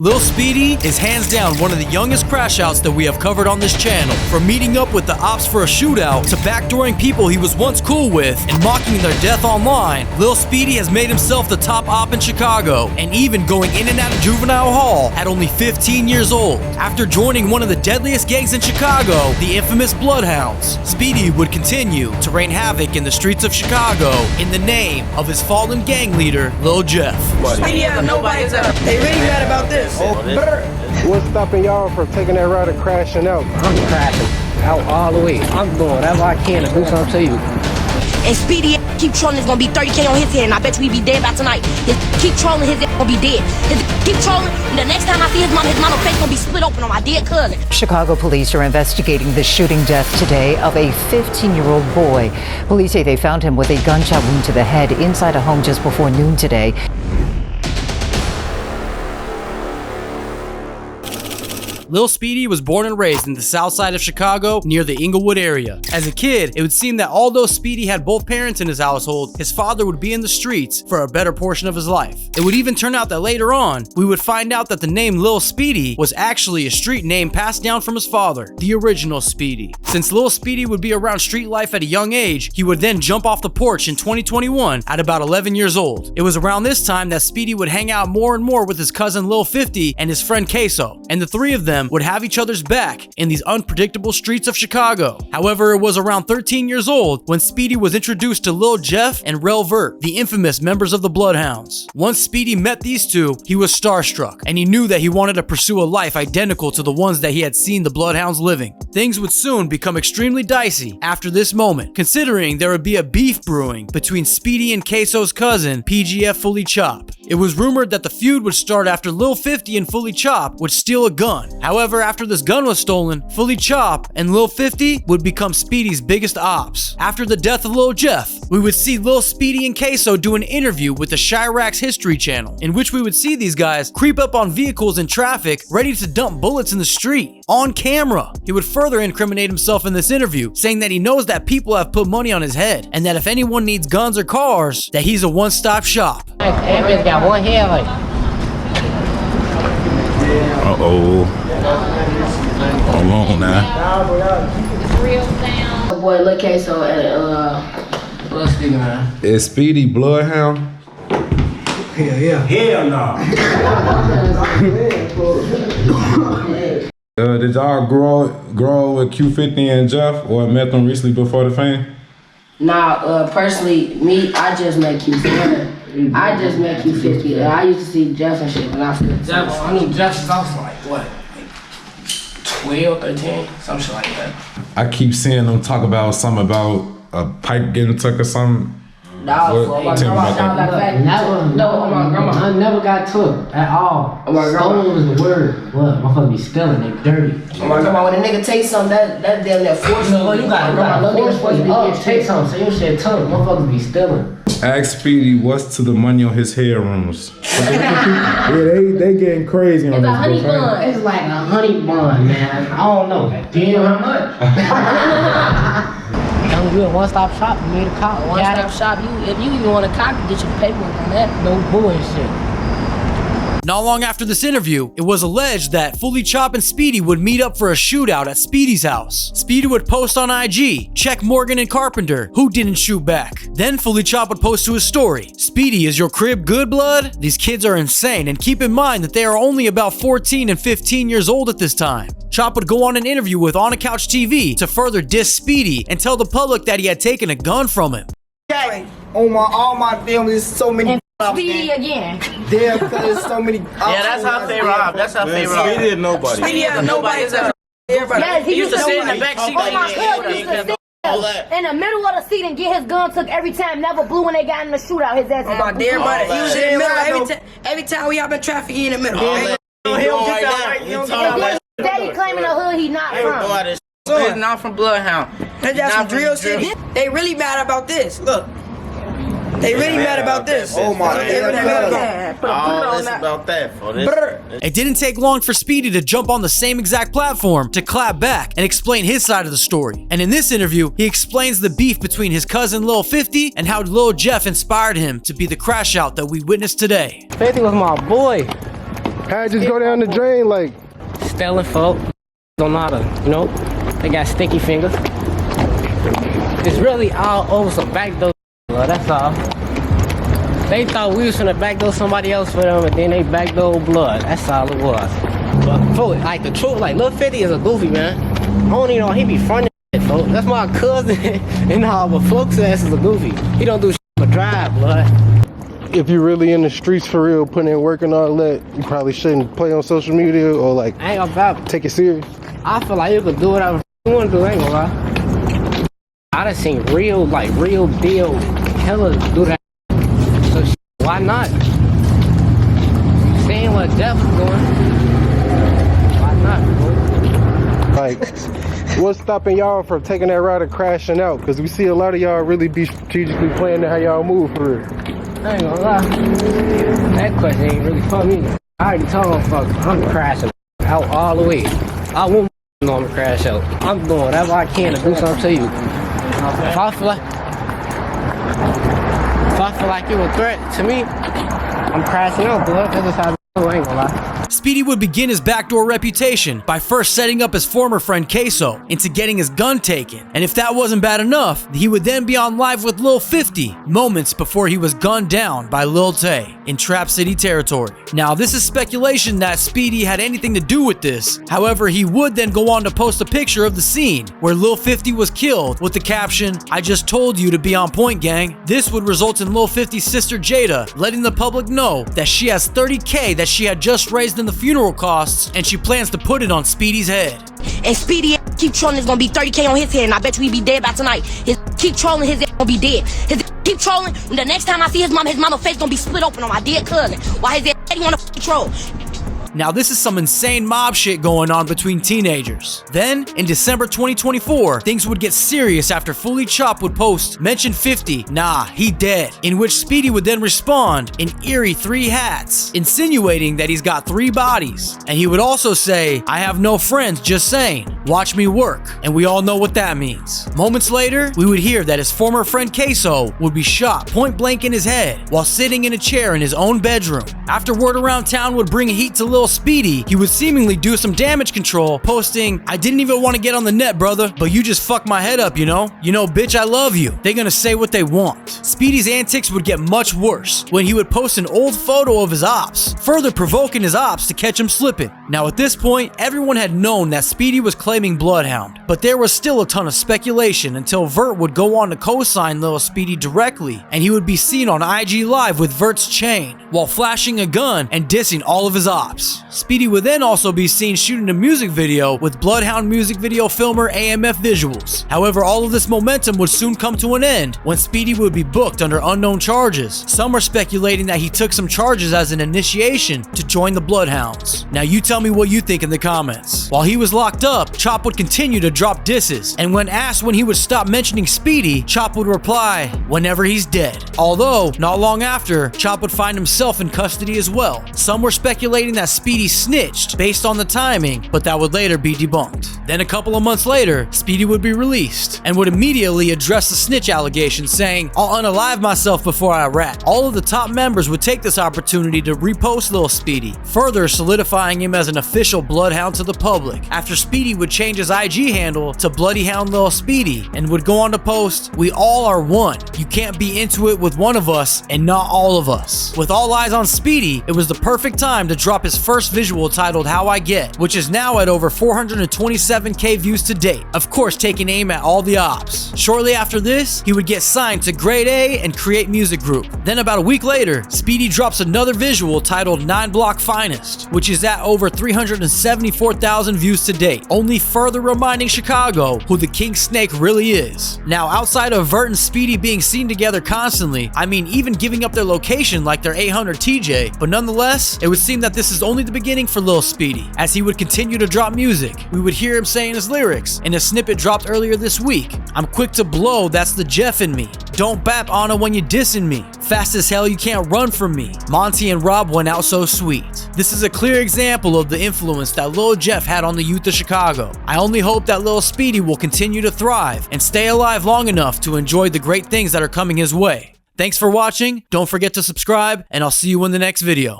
Lil Speedy is hands down one of the youngest crashouts that we have covered on this channel. From meeting up with the ops for a shootout to backdooring people he was once cool with and mocking their death online, Lil Speedy has made himself the top op in Chicago and even going in and out of juvenile hall at only 15 years old. After joining one of the deadliest gangs in Chicago, the infamous Bloodhounds, Speedy would continue to rain havoc in the streets of Chicago in the name of his fallen gang leader, Lil Jeff. Speedy has nobody's up. They really mad about this. What's stopping y'all from taking that route and crashing out? I'm crashing out all the way. I'm doing whatever I can to do something to you. And Speedy keep trolling, it's gonna be 30K on his head, and I bet you he be dead by tonight. Keep trolling, his gonna be dead. Keep trolling, and the next time I see his mama face gonna be split open on my dead cousin. Chicago police are investigating the shooting death today of a 15-year-old boy. Police say they found him with a gunshot wound to the head inside a home just before noon today. Lil Speedy was born and raised in the south side of Chicago near the Inglewood area. As a kid, it would seem that although Speedy had both parents in his household, his father would be in the streets for a better portion of his life. It would even turn out that later on, we would find out that the name Lil Speedy was actually a street name passed down from his father, the original Speedy. Since Lil Speedy would be around street life at a young age, he would then jump off the porch in 2021 at about 11 years old. It was around this time that Speedy would hang out more and more with his cousin Lil 50 and his friend Queso, and the three of them would have each other's back in these unpredictable streets of Chicago. However, it was around 13 years old when Speedy was introduced to Lil Jeff and Rel Vert, the infamous members of the Bloodhounds. Once Speedy met these two, he was starstruck, and he knew that he wanted to pursue a life identical to the ones that he had seen the Bloodhounds living. Things would soon become extremely dicey after this moment, considering there would be a beef brewing between Speedy and Queso's cousin, PGF Fully Chop. It was rumored that the feud would start after Lil 50 and Fully Chop would steal a gun. However, after this gun was stolen, Fully Chop and Lil 50 would become Speedy's biggest ops. After the death of Lil Jeff, we would see Lil Speedy and Queso do an interview with the Chirac's History Channel, in which we would see these guys creep up on vehicles in traffic ready to dump bullets in the street, on camera. He would further incriminate himself in this interview, saying that he knows that people have put money on his head, and that if anyone needs guns or cars, that he's a one-stop shop. Everybody's got one hair like. Uh-oh. Hold on now. Real sound. Boy, look, Queso and Lil Speedy, man. Is Speedy Bloodhound? Hell no. Did y'all grow with Q50 and Jeff, or met them recently before the fame? Nah, personally, me, I just met Q50. I just met Q50. I used to see Jeff and shit when I was 15. I knew Jeff since I was like, what? 12, 13, some shit like that. I keep seeing them talk about something about a pipe getting took or something. No, my grandma, no, my grandma. I never got took at all. Oh, my grandma. Stolen was the word. What? Motherfuckers be stealing, they dirty. Oh my grandma, when a nigga take something, that damn that force. No, you got force supposed to be getting take something. So you shit took. Motherfuckers be stealing. Ask Speedy what's to the money on his hair rooms. Yeah, they getting crazy on It's this. a honey bun. It's like a honey bun, man. I don't know. Damn, how much? Young real one-stop shop. You made a cop. One-stop shop. If you even want a cop, get your paperwork on that. No bullshit. Not long after this interview, it was alleged that Fully Chop and Speedy would meet up for a shootout at Speedy's house. Speedy would post on IG, check Morgan and Carpenter, who didn't shoot back. Then Fully Chop would post to his story, Speedy, is your crib good, blood? These kids are insane, and keep in mind that they are only about 14 and 15 years old at this time. Chop would go on an interview with On a Couch TV to further diss Speedy and tell the public that he had taken a gun from him. All my family is so many. Speedy again. Damn, because there's so many. Yeah, that's how they rob. That's how they rob. Speedy and nobody. Speedy has nobody's up. Everybody. Yes, he used to sit in the back seat Oh, my cousin used to sit in the middle of the seat and get his gun took every time. Never blew when they got in the shootout. His ass. Oh my dear buddy, he was in the middle every time we hop in traffic, he in the middle. He don't get that right. Daddy claiming the hood he not from. He's not from Bloodhound. They got some drill shit. They really mad about this. Look. They really mad about this. Oh my God. They really mad about that. It didn't take long for Speedy to jump on the same exact platform to clap back and explain his side of the story. And in this interview, he explains the beef between his cousin Lil 50 and how Lil Jeff inspired him to be the crashout that we witnessed today. 50 was my boy. How'd it just go down the drain like? Stealing folk. Don't know how to, you know, they got sticky fingers. It's really all over some backdoor, that's all. They thought we was finna backdoor somebody else for them, and then they backdoor blood. That's all it was. But folk, like the truth, like Lil 50 is a goofy, man. I don't even know, he be fronting shit, folk. That's my cousin and all, but folks ass is a goofy. He don't do shit but drive, blood. If you're really in the streets for real, putting in work and all that, you probably shouldn't play on social media or like I ain't gonna take it serious. I feel like you could do whatever you want to do, I ain't gonna lie. I done seen real deal killers do that. So why not? Seeing what Jeff is doing, why not, bro? Like, what's stopping y'all from taking that route and crashing out? Because we see a lot of y'all really be strategically planning how y'all move for real. I ain't gonna lie. That question ain't really for me. I already told him, fuck, I'm crashing out all the way. I won't know I'm gonna crash out. I'm doing whatever I can to do something to you. If I feel like you're a threat to me, I'm crashing out, bro. That's just how I ain't gonna lie. Speedy would begin his backdoor reputation by first setting up his former friend Queso into getting his gun taken. And if that wasn't bad enough, he would then be on live with Lil 50 moments before he was gunned down by Lil Tay in Trap City territory. Now, this is speculation that Speedy had anything to do with this. However, he would then go on to post a picture of the scene where Lil 50 was killed with the caption, "I just told you to be on point, gang." This would result in Lil 50's sister Jada letting the public know that she has $30K that she had just raised in the funeral costs, and she plans to put it on Speedy's head. And Speedy keep trolling, it's gonna be 30K on his head, and I bet you he be dead by tonight. His keep trolling, his gonna be dead. His keep trolling, and the next time I see his mama face gonna be split open on my dead cousin. Why his daddy wanna troll? Now, this is some insane mob shit going on between teenagers. Then, in December 2024, things would get serious after Fully Chop would post, "Mention 50, nah, he dead," in which Speedy would then respond in eerie 3 hats, insinuating that he's got 3 bodies. And he would also say, "I have no friends, just saying, watch me work," and we all know what that means. Moments later, we would hear that his former friend Queso would be shot point blank in his head while sitting in a chair in his own bedroom. After word around town would bring heat to Lil Speedy, he would seemingly do some damage control, posting, "I didn't even want to get on the net, brother, but you just fucked my head up, you know? You know, bitch, I love you." They're gonna say what they want. Speedy's antics would get much worse when he would post an old photo of his ops, further provoking his ops to catch him slipping. Now, at this point, everyone had known that Speedy was claiming Bloodhound, but there was still a ton of speculation until Vert would go on to co-sign Lil Speedy directly, and he would be seen on IG Live with Vert's chain, while flashing a gun and dissing all of his ops. Speedy would then also be seen shooting a music video with Bloodhound music video filmer AMF Visuals. However, all of this momentum would soon come to an end when Speedy would be booked under unknown charges. Some are speculating that he took some charges as an initiation to join the Bloodhounds. Now you tell me what you think in the comments. While he was locked up, Chop would continue to drop disses, and when asked when he would stop mentioning Speedy, Chop would reply, "Whenever he's dead." Although, not long after, Chop would find himself in custody as well. Some were speculating that Speedy snitched based on the timing, but that would later be debunked. Then a couple of months later, Speedy would be released and would immediately address the snitch allegations, saying, "I'll unalive myself before I rat." All of the top members would take this opportunity to repost Lil Speedy, further solidifying him as an official Bloodhound to the public, after Speedy would change his IG handle to Bloodyhound Lil Speedy and would go on to post, "We all are one. You can't be into it with one of us and not all of us." With all eyes on Speedy, it was the perfect time to drop his first visual titled "How I Get," which is now at over 427K views to date, of course taking aim at all the ops. Shortly after this, he would get signed to Grade A and Create Music Group. Then about a week later, Speedy drops another visual titled 9 Block Finest, which is at over 374,000 views to date, only further reminding Chicago who the King Snake really is. Now, outside of Vert and Speedy being seen together constantly, I mean even giving up their location like their 800 TJ, but nonetheless, it would seem that this is only the beginning for Lil Speedy. As he would continue to drop music, we would hear him saying his lyrics in a snippet dropped earlier this week. "I'm quick to blow, that's the Jeff in me. Don't bap Anna when you dissing me. Fast as hell, you can't run from me. Monty and Rob went out so sweet." This is a clear example of the influence that Lil Jeff had on the youth of Chicago. I only hope that Lil Speedy will continue to thrive and stay alive long enough to enjoy the great things that are coming his way. Thanks for watching, don't forget to subscribe, and I'll see you in the next video.